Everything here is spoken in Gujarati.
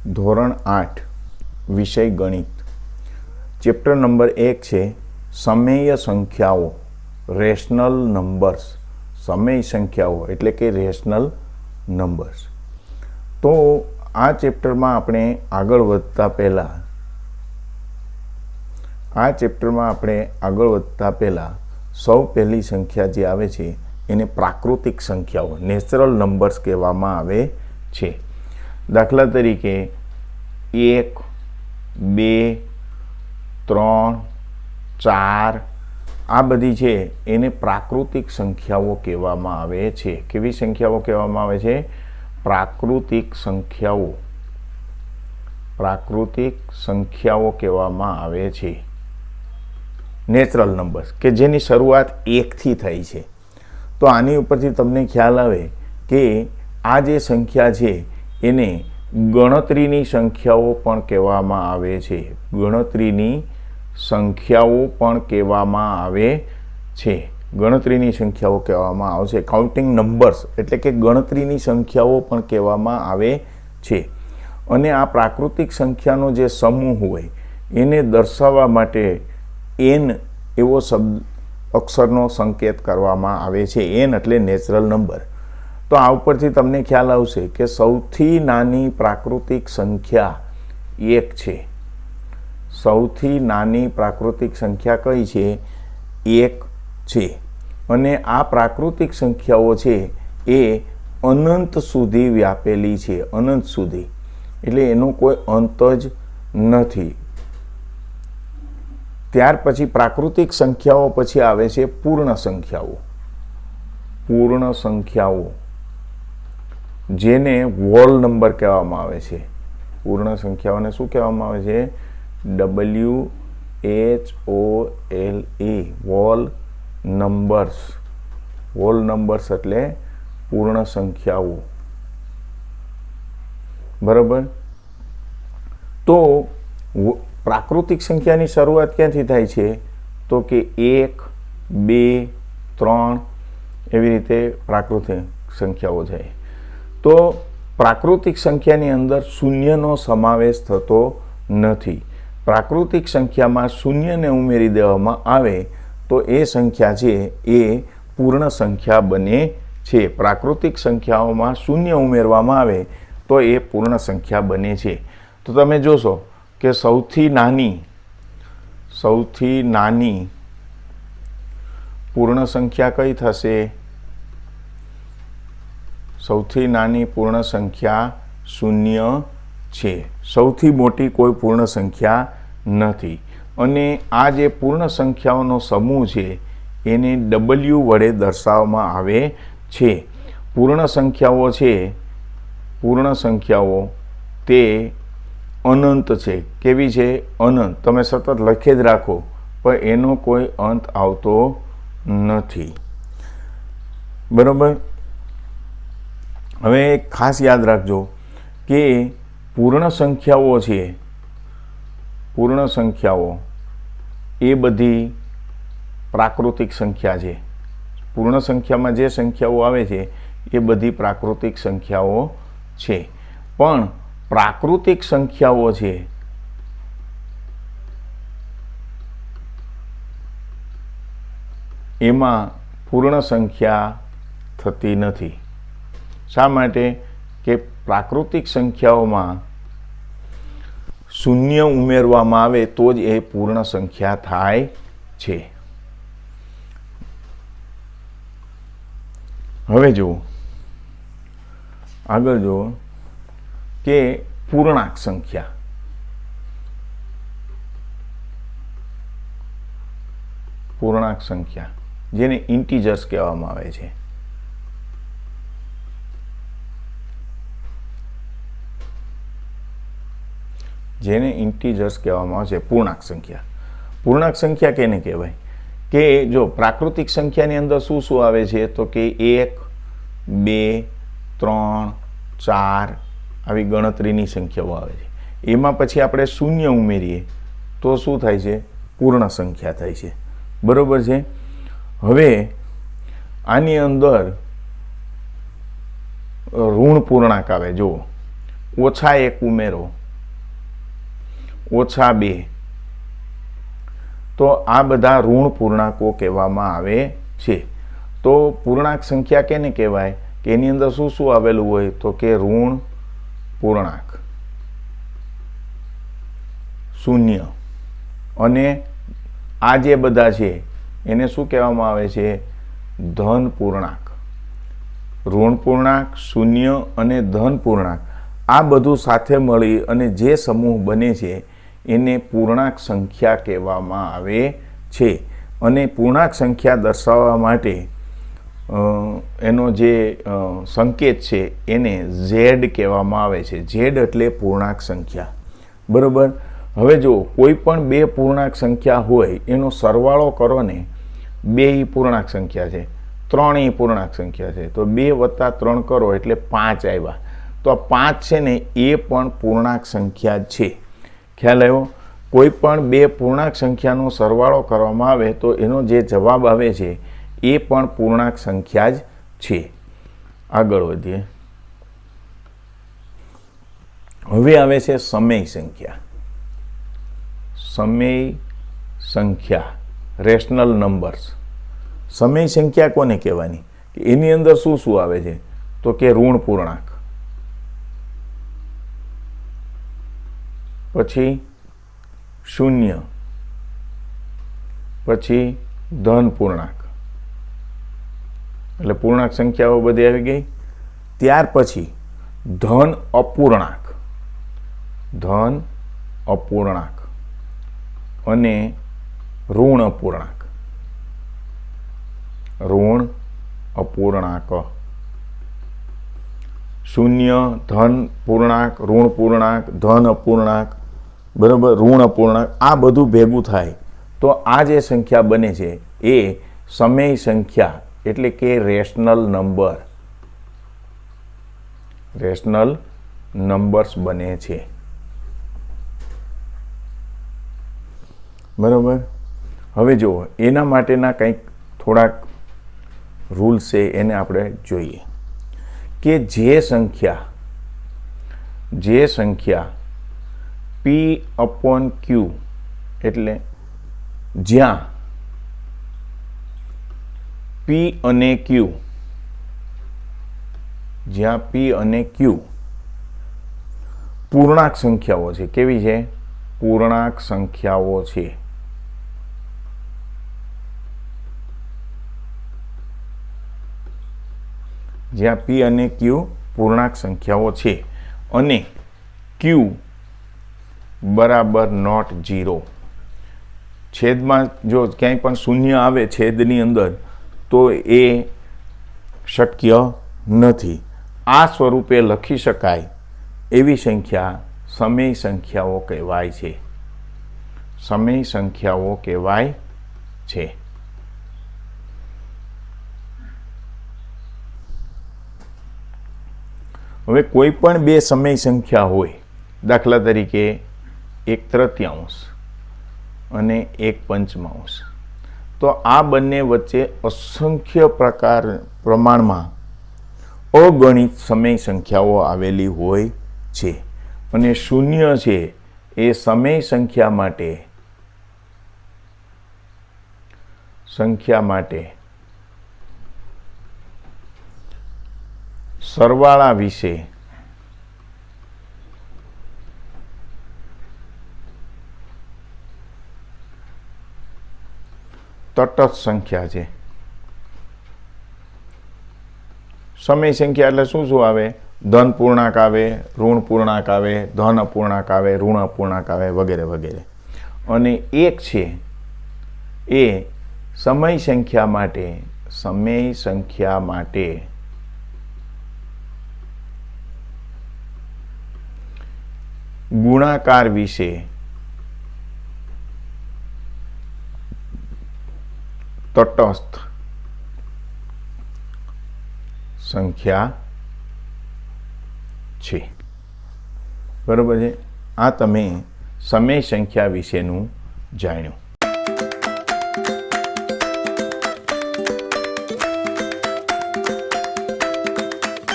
ધોરણ 8 વિષય ગણિત ચેપ્ટર નંબર 1 છે સમય સંખ્યાઓ રેશનલ નંબર્સ સમય સંખ્યાઓ એટલે કે રેશનલ નંબર્સ। તો આ ચેપ્ટરમાં આપણે આગળ વધતા પહેલા સૌ પહેલી સંખ્યા જે આવે છે એને પ્રાકૃતિક સંખ્યાઓ નેચરલ નંબર્સ કહેવામાં આવે છે। દાખલા તરીકે 1, 2, 3, 4 આ બધી છે એને પ્રાકૃતિક સંખ્યાઓ કહેવામાં આવે છે। કેવી સંખ્યાઓ કહેવામાં આવે છે? પ્રાકૃતિક સંખ્યાઓ કહેવામાં આવે છે। નેચરલ નંબર્સ કે જેની શરૂઆત 1 થી થઈ છે। તો આની ઉપરથી તમને ખ્યાલ આવે કે આ જે સંખ્યા છે એને ગણતરીની સંખ્યાઓ પણ કહેવામાં આવે છે। ગણતરીની સંખ્યાઓ પણ કહેવામાં આવે છે। ગણતરીની સંખ્યાઓ કહેવામાં આવશે। કાઉન્ટિંગ નંબર્સ એટલે કે ગણતરીની સંખ્યાઓ પણ કહેવામાં આવે છે। અને આ પ્રાકૃતિક સંખ્યાનો જે સમૂહ હોય એને દર્શાવવા માટે n એવો શબ્દ અક્ષરનો સંકેત કરવામાં આવે છે। n એટલે નેચરલ નંબર। તો આ ઉપરથી તમને ખ્યાલ આવશે કે સૌથી નાની પ્રાકૃતિક સંખ્યા 1 છે। સૌથી નાની પ્રાકૃતિક સંખ્યા કઈ છે? 1 છે। અને આ પ્રાકૃતિક સંખ્યાઓ છે એ અનંત સુધી વ્યાપેલી છે। અનંત સુધી એટલે એનો કોઈ અંત જ નથી। ત્યાર પછી પ્રાકૃતિક સંખ્યાઓ પછી આવે છે પૂર્ણ સંખ્યાઓ। પૂર્ણ સંખ્યાઓ જેને વોલ નંબર કહેવામાં આવે છે। પૂર્ણ સંખ્યાઓને શું કહેવામાં આવે છે? WHOLE wall numbers. Wall numbers એટલે પૂર્ણ સંખ્યાઓ, બરાબર। તો પ્રાકૃતિક સંખ્યાની શરૂઆત ક્યાંથી થાય છે? તો કે 1, 2, 3 એવી રીતે પ્રાકૃતિક સંખ્યાઓ જાય। તો પ્રાકૃતિક સંખ્યાની અંદર શૂન્યનો સમાવેશ થતો નથી। પ્રાકૃતિક સંખ્યામાં શૂન્યને ઉમેરી દેવામાં આવે તો એ સંખ્યા છે એ પૂર્ણ સંખ્યા બને છે। પ્રાકૃતિક સંખ્યાઓમાં શૂન્ય ઉમેરવામાં આવે તો એ પૂર્ણ સંખ્યા બને છે। તો તમે જોશો કે સૌથી નાની પૂર્ણ સંખ્યા કઈ થશે? સૌથી નાની પૂર્ણ સંખ્યા 0 છે। સૌથી મોટી કોઈ પૂર્ણ સંખ્યા નથી। અને આ જે પૂર્ણ સંખ્યાઓનો સમૂહ છે એને W વડે દર્શાવવામાં આવે છે। પૂર્ણ સંખ્યાઓ છે, પૂર્ણ સંખ્યાઓ તે અનંત છે। કેવી છે? અનંત। તમે સતત લખી જ રાખો પણ એનો કોઈ અંત આવતો નથી, બરાબર। હવે ખાસ યાદ રાખજો કે પૂર્ણ સંખ્યાઓ છે, પૂર્ણ સંખ્યાઓ એ બધી પ્રાકૃતિક સંખ્યા છે। પૂર્ણ સંખ્યામાં જે સંખ્યાઓ આવે છે એ બધી પ્રાકૃતિક સંખ્યાઓ છે। પણ પ્રાકૃતિક સંખ્યાઓ છે એમાં પૂર્ણ સંખ્યા થતી નથી। શા માટે? કે પ્રાકૃતિક સંખ્યાઓમાં શૂન્ય ઉમેરવામાં આવે તો જ એ પૂર્ણ સંખ્યા થાય છે। હવે જુઓ, આગળ જુઓ કે પૂર્ણાંક સંખ્યા। પૂર્ણાંક સંખ્યા જેને ઇન્ટીજર્સ કહેવામાં આવે છે। જેને ઇન્ટીજર્સ કહેવામાં આવે છે પૂર્ણાંક સંખ્યા। પૂર્ણાંક સંખ્યા કેને કહેવાય? કે જો પ્રાકૃતિક સંખ્યાની અંદર શું શું આવે છે? તો કે 1, 2, 3, 4 આવી ગણતરીની સંખ્યાઓ આવે છે। એમાં પછી આપણે શૂન્ય ઉમેરીએ તો શું થાય છે? પૂર્ણ સંખ્યા થાય છે, બરોબર છે। હવે આની અંદર ઋણ પૂર્ણાંક આવે। જુઓ -1 ઉમેરો -2, તો આ બધા ઋણ પૂર્ણાંકો કહેવામાં આવે છે. તો પૂર્ણાંક સંખ્યા કેને કહેવાય કે એની અંદર શું શું આવેલું હોય તો કે ઋણ પૂર્ણાંક, શૂન્ય, અને આ જે બધા છે એને શું કહેવામાં આવે છે ધન પૂર્ણાંક. ઋણ પૂર્ણાંક, શૂન્ય અને ધન પૂર્ણાંક આ બધું સાથે મળી અને જે સમૂહ બને છે એને પૂર્ણાંક સંખ્યા કહેવામાં આવે છે. અને પૂર્ણાંક સંખ્યા દર્શાવવા માટે એનો જે સંકેત છે એને ઝેડ કહેવામાં આવે છે. ઝેડ એટલે પૂર્ણાંક સંખ્યા. બરાબર. હવે જો કોઈ પણ બે પૂર્ણાંક સંખ્યા હોય એનો સરવાળો કરો ને, 2 પૂર્ણાંક સંખ્યા છે, 3 પૂર્ણાંક સંખ્યા છે, તો 2 + 3 કરો એટલે 5 આવ્યા. તો આ 5 છે ને એ પણ પૂર્ણાંક સંખ્યા છે. ખ્યાલ આવ્યો? કોઈ પણ બે પૂર્ણાંક સંખ્યાનો સરવાળો કરવામાં આવે તો એનો જે જવાબ આવે છે એ પણ પૂર્ણાંક સંખ્યા જ છે. આગળ વધીએ. હવે આવે છે સમય સંખ્યા. સમય સંખ્યા, રેશનલ નંબર્સ. સમય સંખ્યા કોને કહેવાની કે એની અંદર શું શું આવે છે તો કે ઋણ પૂર્ણાંક, પછી શૂન્ય, પછી ધન પૂર્ણાંક, એટલે પૂર્ણાંક સંખ્યાઓ બધી આવી ગઈ. ત્યાર પછી ધન અપૂર્ણાંક, ધન અપૂર્ણાંક અને ઋણ અપૂર્ણાંક, ઋણ અપૂર્ણાંક. શૂન્ય, ધન પૂર્ણાંક, ઋણ પૂર્ણાંક, ધન અપૂર્ણાંક, બરાબર, ઋણ અપૂર્ણાંક, આ બધું ભેગું થાય તો આ જે સંખ્યા બને છે એ સમય સંખ્યા એટલે કે રેશનલ નંબર, રેશનલ નંબર્સ બને છે. બરાબર. હવે જુઓ એના માટેના કંઈક થોડાક રૂલ્સ છે એને આપણે જોઈએ કે જે સંખ્યા P/Q એટલે જ્યાં P અને Q, જ્યાં P અને Q પૂર્ણાંક સંખ્યાઓ છે. કેવી છે? પૂર્ણાંક સંખ્યાઓ છે. જ્યાં P અને Q પૂર્ણાંક સંખ્યાઓ છે અને Q બરાબર નોટ 0, છેદમાં જો ક્યાંય પણ શૂન્ય આવે છેદની અંદર તો એ શક્ય નથી. આ સ્વરૂપે લખી શકાય એવી સંખ્યા સમય સંખ્યાઓ કહેવાય છે. સમય સંખ્યાઓ કહેવાય છે. હવે કોઈ પણ બે સમય સંખ્યા હોય, દાખલા તરીકે 1/3 અને 1/5, તો આ બંને વચ્ચે અસંખ્ય પ્રમાણમાં અગણિત સમય સંખ્યાઓ આવેલી હોય છે. અને શૂન્ય છે એ સમય સંખ્યા માટે સરવાળા વિશે તટસ્થ સંખ્યા છે. સમય સંખ્યા એટલે શું શું આવે? ધન પૂર્ણાંક આવે, ઋણ પૂર્ણાંક આવે, ધન અપૂર્ણાંક આવે, ઋણ અપૂર્ણાંક આવે, વગેરે વગેરે. અને એક છે એ સમય સંખ્યા માટે ગુણાકાર વિશે તટસ્થ સંખ્યા છે. બરાબર છે. આ તમે સમય સંખ્યા વિશેનું જાણ્યું.